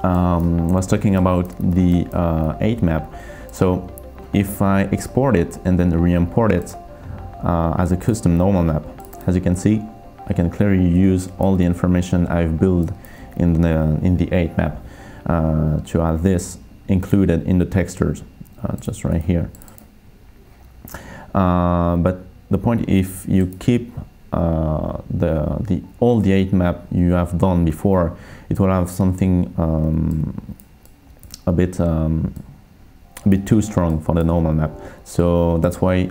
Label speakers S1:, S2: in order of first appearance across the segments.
S1: was talking about the HECHT map. So if I export it and then re-import it as a custom normal map, as you can see, I can clearly use all the information I've built in the HECHT map to have this included in the textures, just right here. But the point, if you keep all the HECHT map you have done before, it will have something a bit too strong for the normal map. So that's why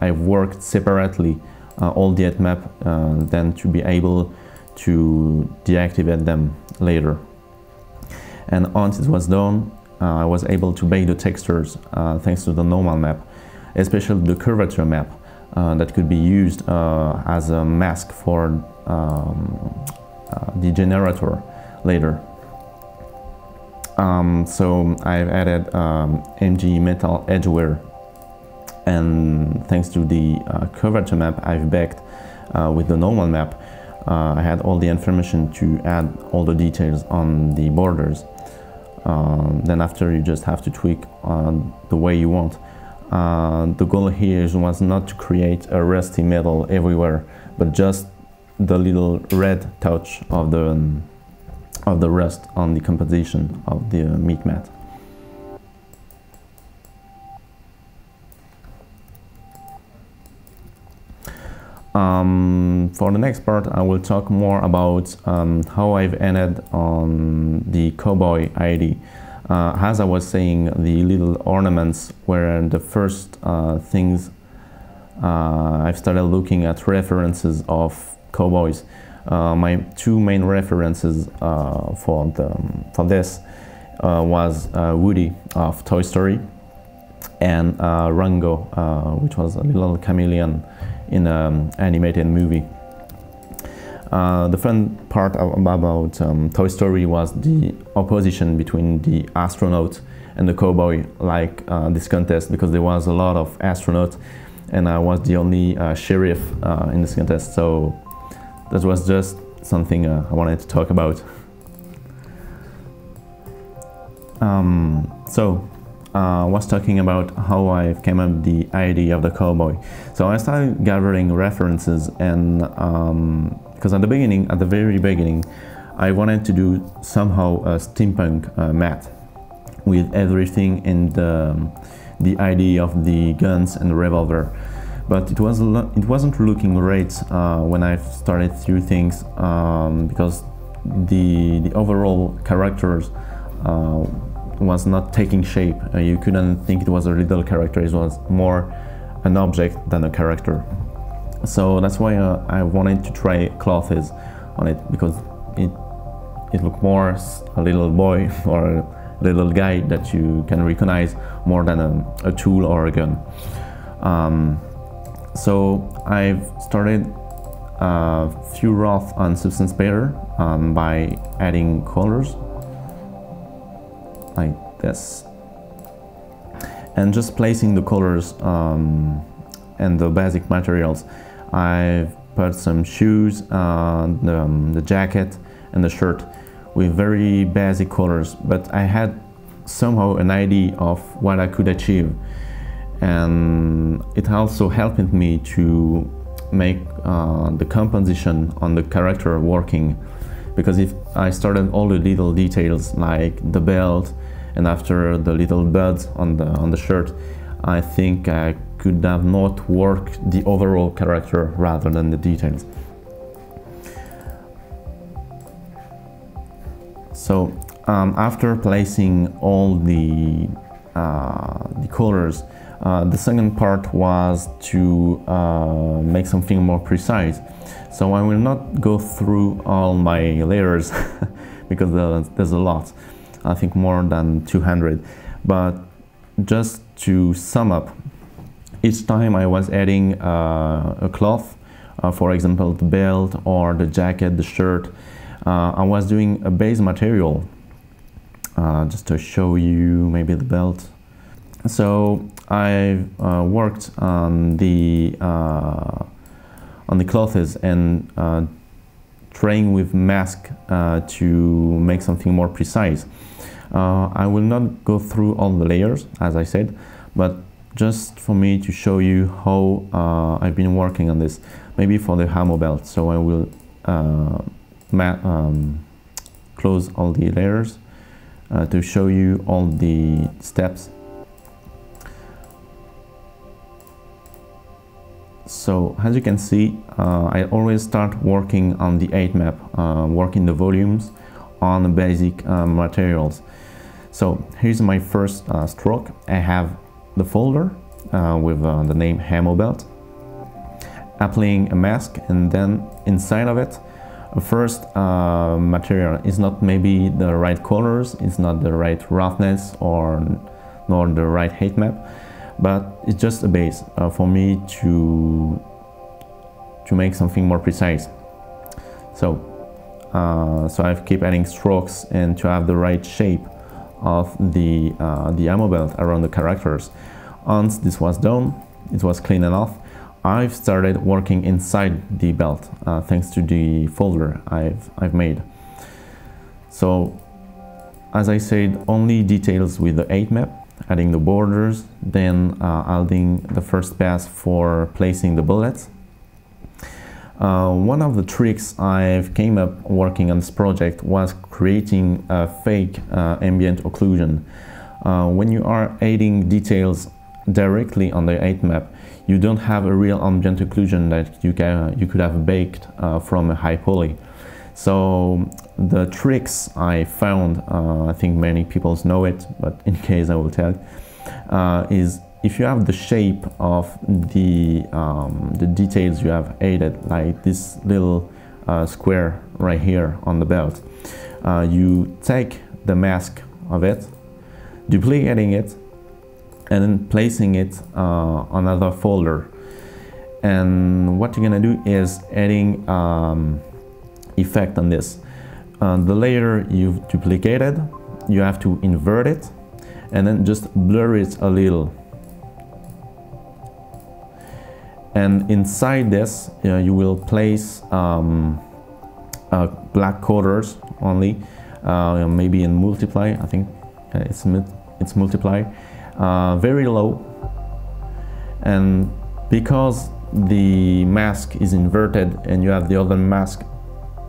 S1: I've worked separately all the HECHT map, then to be able to deactivate them later. And once it was done, I was able to bake the textures thanks to the normal map, especially the curvature map that could be used as a mask for the generator later. So I've added MG metal edgeware, and thanks to the curvature map I've baked with the normal map, I had all the information to add all the details on the borders. Then after, you just have to tweak the way you want. The goal here was not to create a rusty metal everywhere, but just the little red touch of the rust on the composition of the meat mat. For the next part, I will talk more about how I've ended on the cowboy ID. As I was saying, the little ornaments were the first things I've started looking at references of cowboys. My two main references for this was Woody of Toy Story and Rango, which was a little chameleon in an animated movie. The fun part about Toy Story was the opposition between the astronaut and the cowboy, like this contest, because there was a lot of astronauts and I was the only sheriff in this contest. So that was just something I wanted to talk about. I was talking about how I came up with the idea of the cowboy. So I started gathering references, and because at the very beginning, I wanted to do somehow a steampunk mat with everything in the idea of the guns and the revolver. But it wasn't looking great when I started through things, because the overall characters was not taking shape. You couldn't think it was a little character, it was more an object than a character. So that's why I wanted to try clothes on it, because it looked more a little boy or a little guy that you can recognize more than a tool or a gun. So I've started a few rough on substance paper by adding colors like this, and just placing the colors and the basic materials. I've put some shoes, the jacket and the shirt with very basic colors, but I had somehow an idea of what I could achieve, and it also helped me to make the composition on the character working, because if I started all the little details like the belt and after the little buds on the shirt, I think I could have not worked the overall character rather than the details. So after placing all the colors, the second part was to make something more precise. So I will not go through all my layers because there's a lot, I think more than 200, but just to sum up, each time I was adding a cloth, for example the belt or the jacket, the shirt, I was doing a base material, just to show you maybe the belt. So I worked on the clothes and trying with mask to make something more precise. I will not go through all the layers, as I said, but just for me to show you how I've been working on this, maybe for the ammo belt. So I will close all the layers to show you all the steps. So as you can see, I always start working on the HECHT map, working the volumes on the basic materials. So here's my first stroke. I have the folder with the name ammo belt, applying a mask, and then inside of it, first material is not maybe the right colors, it's not the right roughness or nor the right HECHT map, but it's just a base for me to make something more precise. So I keep adding strokes and to have the right shape of the ammo belt around the characters. Once this was done, it was clean enough, I've started working inside the belt thanks to the folder I've made. So as I said, only details with the HECHT map, adding the borders, then adding the first pass for placing the bullets. One of the tricks I've came up working on this project was creating a fake ambient occlusion. When you are adding details directly on the HECHT map, you don't have a real ambient occlusion that you could have baked from a high poly. So the tricks I found, I think many people know it, but in case I will tell, is if you have the shape of the details you have added, like this little square right here on the belt, you take the mask of it, duplicating it, and then placing it on another folder. And what you're gonna do is adding effect on this. The layer you've duplicated, you have to invert it and then just blur it a little. And inside this, you will place black colors only, maybe in multiply. I think it's multiply, very low. And because the mask is inverted and you have the other mask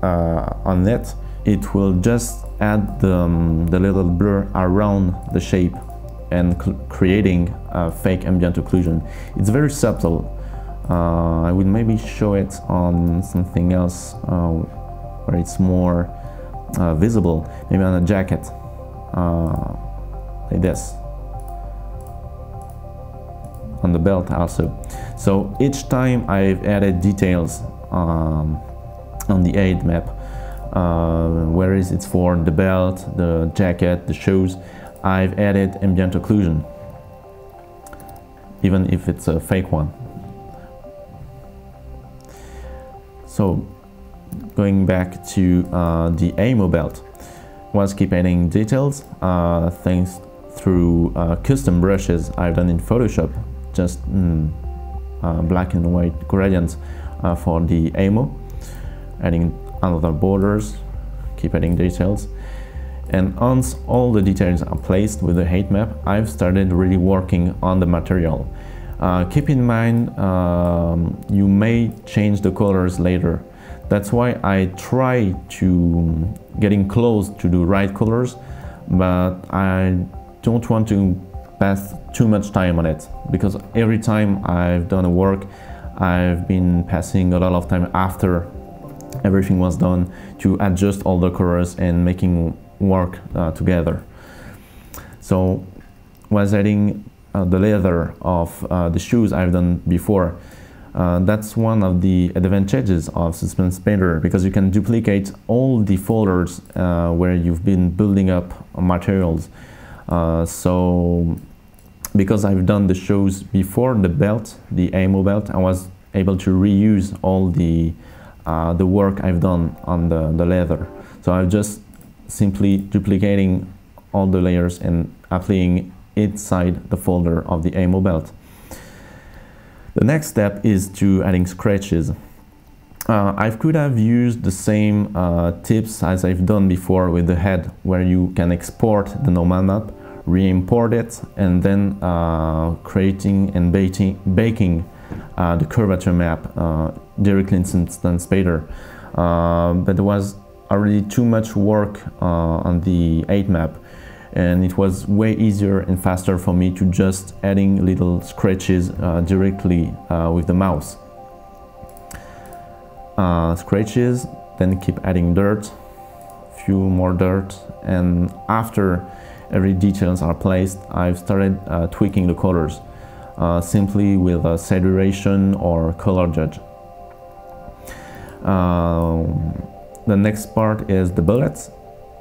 S1: on it, it will just add the little blur around the shape and creating a fake ambient occlusion. It's very subtle. I will maybe show it on something else where it's more visible, maybe on a jacket, like this, on the belt also. So each time I've added details on the HECHT map, where is it for the belt, the jacket, the shoes, I've added ambient occlusion, even if it's a fake one. So going back to the ammo belt, was keep adding details thanks through custom brushes I've done in Photoshop, just black and white gradients for the ammo, adding another borders, keep adding details. And once all the details are placed with the HECHT map, I've started really working on the material. Keep in mind, you may change the colors later. That's why I try to getting close to the right colors, but I don't want to pass too much time on it, because every time I've done a work, I've been passing a lot of time after everything was done to adjust all the colors and making work together. So was adding the leather of the shoes I've done before. That's one of the advantages of Suspense Painter, because you can duplicate all the folders where you've been building up materials. So because I've done the shoes before the belt, the ammo belt, I was able to reuse all the work I've done on the leather. So I'm just simply duplicating all the layers and applying inside the folder of the ammo belt. The next step is to adding scratches. I could have used the same tips as I've done before with the head, where you can export the normal map, re-import it, and then creating and baking the curvature map directly in Instance Spader. But there was already too much work on the HECHT map, and it was way easier and faster for me to just adding little scratches directly with the mouse. Scratches, then keep adding dirt, few more dirt, and after every details are placed, I've started tweaking the colors simply with a saturation or color judge. The next part is the bullets.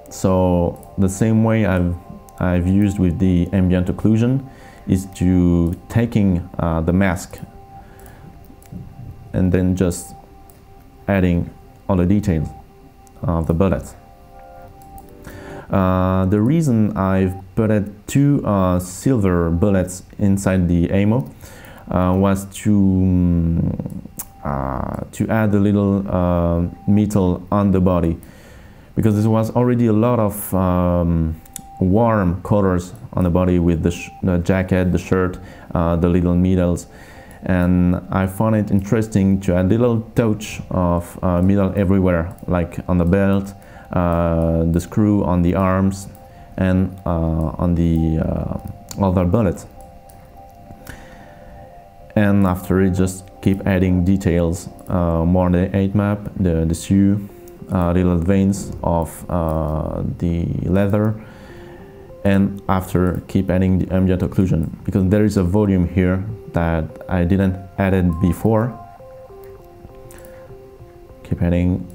S1: So the same way I've used with the ambient occlusion is to taking the mask and then just adding all the details of the bullets. The reason I've put two silver bullets inside the ammo was to add a little metal on the body, because there was already a lot of warm colors on the body with the jacket, the shirt, the little medals, and I found it interesting to add a little touch of metal everywhere, like on the belt, the screw on the arms, and on the other bullets. And after it, just keep adding details, more on the HECHT map, the shoe, little veins of the leather, and after keep adding the ambient occlusion, because there is a volume here that I didn't add it before. Keep adding,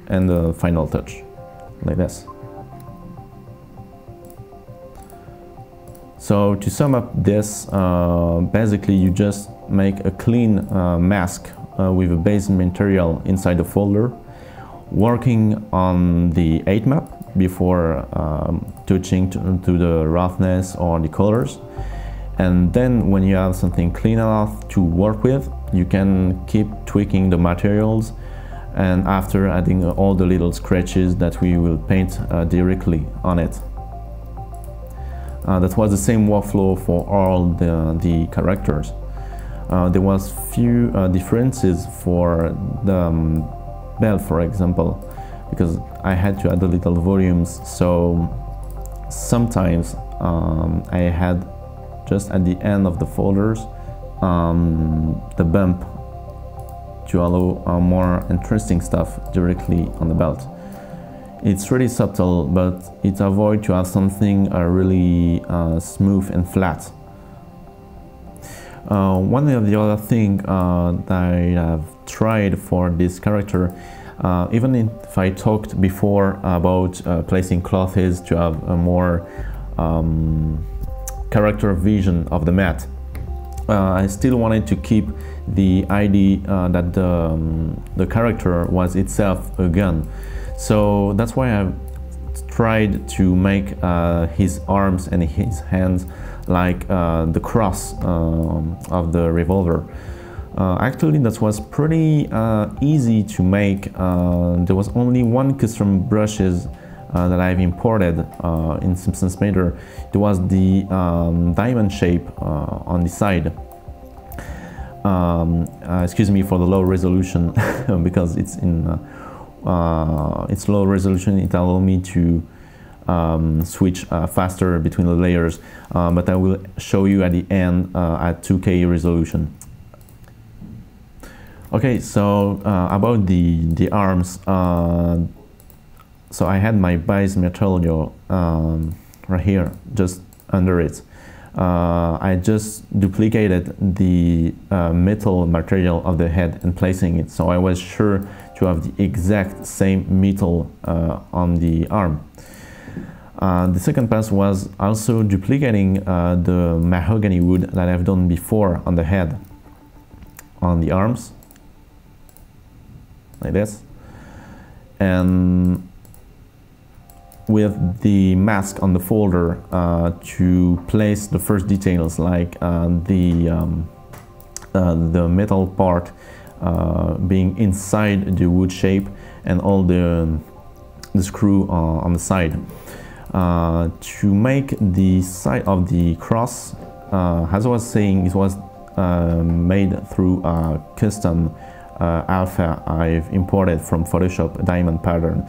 S1: and the final touch, like this. So to sum up this, basically you just make a clean mask with a base material inside the folder, working on the HECHT map before touching to the roughness or the colors. And then when you have something clean enough to work with, you can keep tweaking the materials, and after adding all the little scratches that we will paint directly on it. That was the same workflow for all the characters. There was few differences for the belt, for example, because I had to add a little volumes, so sometimes I had just at the end of the folders the bump to allow more interesting stuff directly on the belt. It's really subtle, but it avoids to have something really smooth and flat. One of the other thing that I have tried for this character, even if I talked before about placing clothes to have a more character vision of the mat, I still wanted to keep the idea that the character was itself a gun. So that's why I've tried to make his arms and his hands like the cross of the revolver. Actually, that was pretty easy to make. There was only one custom brushes that I've imported in Instance Spader. It was the diamond shape on the side. Excuse me for the low resolution because it's in it's low resolution. It allows me to switch faster between the layers, but I will show you at the end at 2K resolution. Okay, so about the arms, so I had my base material right here, just under it. I just duplicated the metal material of the head and placing it, so I was sure to have the exact same metal on the arm. The second pass was also duplicating the mahogany wood that I've done before on the head, on the arms, like this, and with the mask on the folder to place the first details, like the metal part being inside the wood shape and all the screw on the side. To make the side of the cross, as I was saying, it was made through a custom alpha I've imported from Photoshop, a diamond pattern.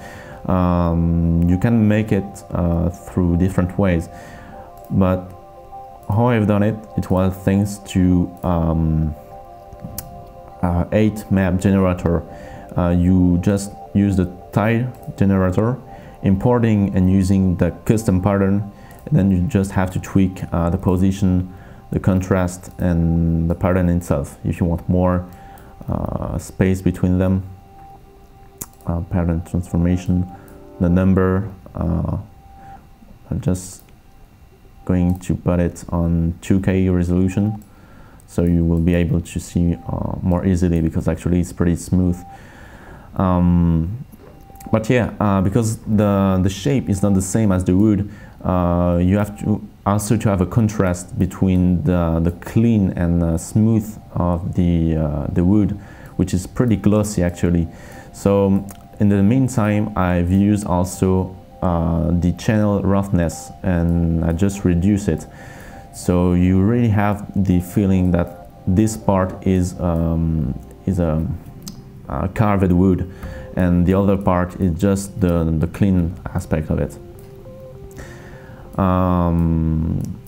S1: You can make it through different ways, but how I've done it, it was thanks to HECHT map generator. You just use the tile generator, importing and using the custom pattern, and then you just have to tweak the position, the contrast, and the pattern itself if you want more space between them. Pattern transformation, the number, I'm just going to put it on 2K resolution, so you will be able to see more easily, because actually it's pretty smooth. But yeah, because the shape is not the same as the wood, you have to also to have a contrast between the clean and smooth of the wood, which is pretty glossy actually. So in the meantime, I've used also the channel roughness, and I just reduce it. So you really have the feeling that this part is a carved wood, and the other part is just the clean aspect of it.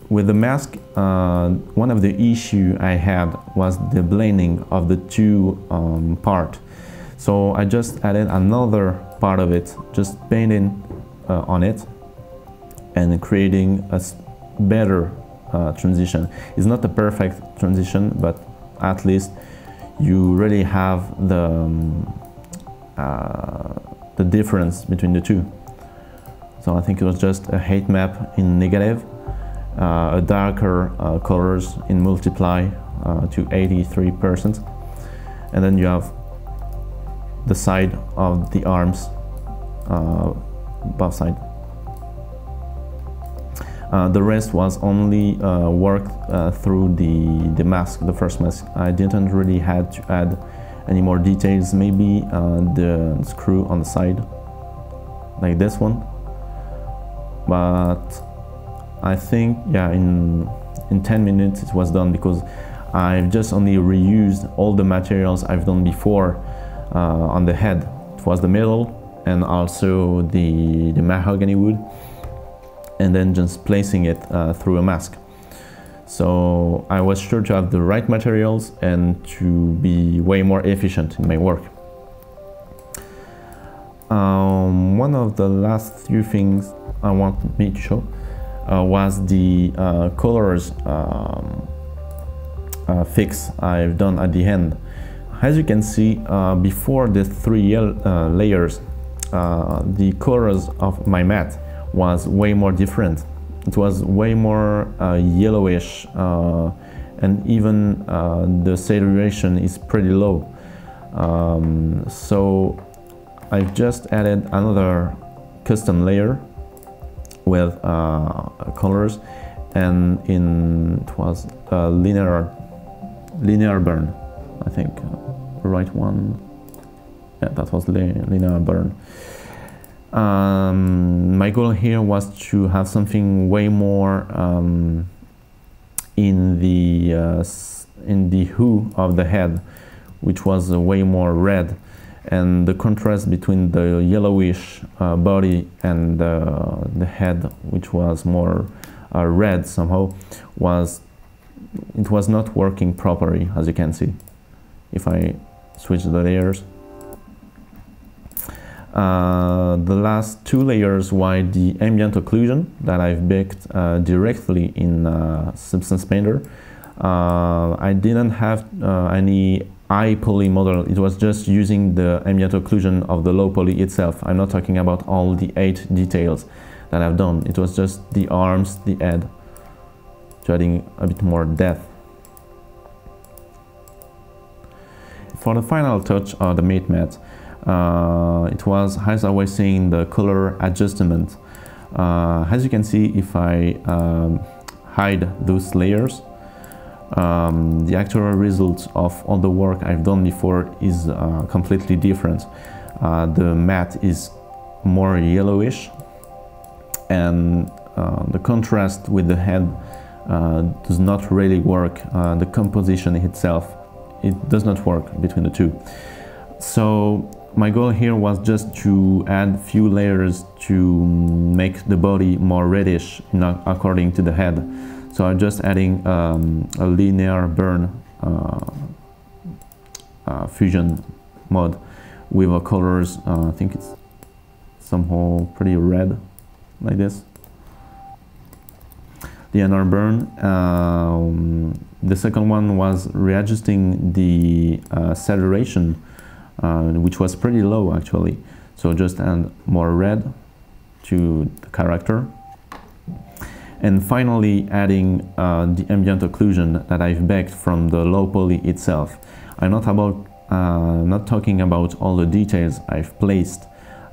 S1: With the mask, one of the issues I had was the blending of the two parts. So I just added another part of it, just painting on it and creating a better transition. It's not a perfect transition, but at least you really have the difference between the two. So I think it was just a HECHT map in negative, a darker colors in multiply to 83%, and then you have the side of the arms, both sides. The rest was only worked through the mask, the first mask. I didn't really had to add any more details, maybe the screw on the side, like this one. But I think, yeah, in 10 minutes it was done, because I've just only reused all the materials I've done before on the head. It was the metal and also the mahogany wood, and then just placing it through a mask. So I was sure to have the right materials and to be way more efficient in my work. One of the last few things I want me to show was the colors fix I've done at the end. As you can see, before the three layers, the colors of my mat was way more different. It was way more yellowish, and even the saturation is pretty low. So I've just added another custom layer with colors, and it was linear burn, I think, the right one. Yeah, that was linear burn. My goal here was to have something way more in the hue of the head, which was way more red, and the contrast between the yellowish body and the head, which was more red somehow, was not working properly, as you can see if I switch the layers. The last two layers were the ambient occlusion that I've baked directly in Substance Painter. I didn't have any high poly model. It was just using the ambient occlusion of the low poly itself. I'm not talking about all the 8 details that I've done. It was just the arms, the head, to adding a bit more depth. For the final touch of the matte mat, it was, as I was saying, the color adjustment. As you can see, if I hide those layers, the actual result of all the work I've done before is completely different. The matte is more yellowish, and the contrast with the head does not really work. The composition itself, it does not work between the two. So my goal here was just to add few layers to make the body more reddish, according to the head. So I'm just adding a linear burn fusion mode with the colors. I think it's somehow pretty red, like this. The linear burn. The second one was readjusting the saturation, which was pretty low actually. So just add more red to the character. And finally adding the ambient occlusion that I've baked from the low poly itself. I'm not talking about all the details I've placed,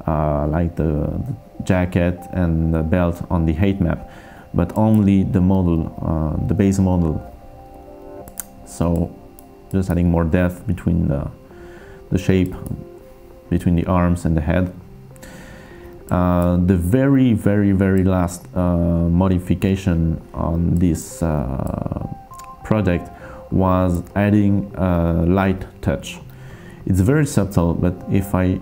S1: like the jacket and the belt on the HECHT map, but only the model, the base model. So just adding more depth between the shape, between the arms and the head. The very last modification on this project was adding a light touch. It's very subtle, but if I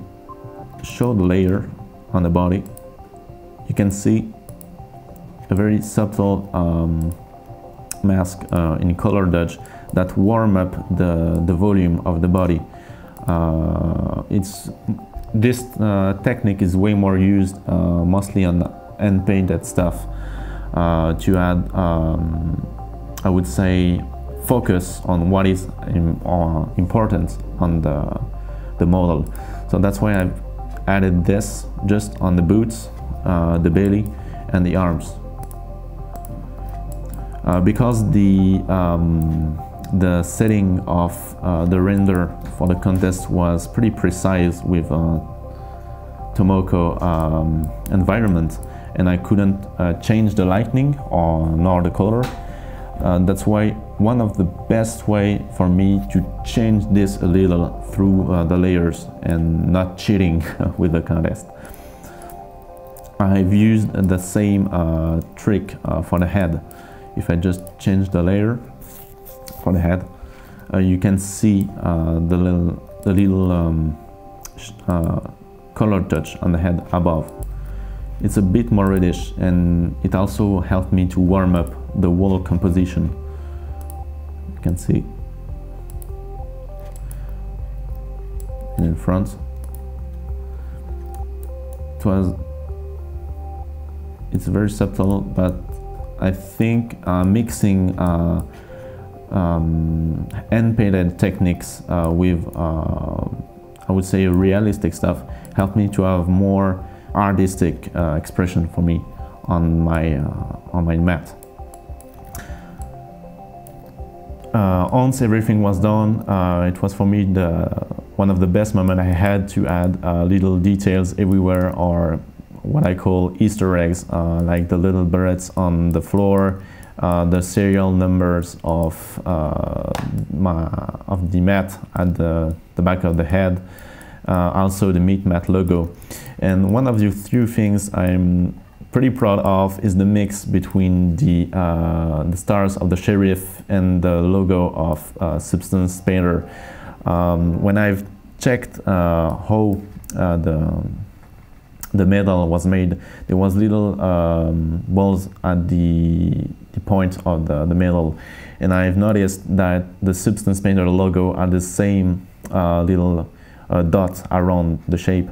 S1: show the layer on the body, you can see a very subtle mask in color dodge that warm up the volume of the body. This technique is way more used mostly on end painted stuff to add, I would say, focus on what is important on the model. So that's why I've added this just on the boots, the belly and the arms. Because the setting of the render for the contest was pretty precise with Tomoko environment, and I couldn't change the lighting nor the color. That's why one of the best way for me to change this a little through the layers and not cheating with the contest. I've used the same trick for the head. If I just change the layer for the head, you can see the little color touch on the head above. It's a bit more reddish, and it also helped me to warm up the wall composition. You can see. And in front, it's very subtle, but I think mixing hand-painted techniques with, I would say, realistic stuff helped me to have more artistic expression for me on my mat. Once everything was done, it was for me one of the best moments I had to add little details everywhere, or what I call Easter eggs, like the little barrettes on the floor, the serial numbers of the mat at the back of the head, also the meat mat logo. And one of the few things I'm pretty proud of is the mix between the stars of the sheriff and the logo of Substance Painter. When I've checked how the medal was made, there was little balls at the point of the medal, and I've noticed that the Substance Painter logo had the same little dot around the shape.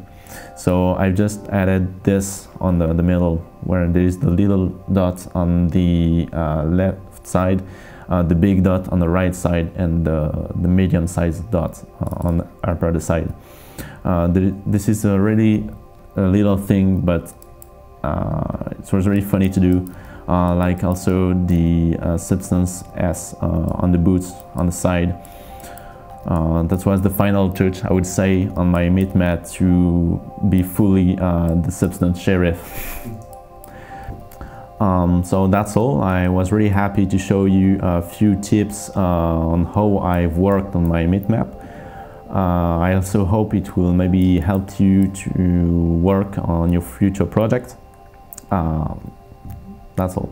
S1: So I've just added this on the medal, where there is the little dot on the left side, the big dot on the right side, and the medium-sized dot on the upper side. This is a really little thing, but it was really funny to do. Like also the Substance S on the boots on the side. That was the final touch, I would say, on my meat mat to be fully the Substance Sheriff. So that's all. I was really happy to show you a few tips on how I've worked on my bitmap. I also hope it will maybe help you to work on your future project. That's all.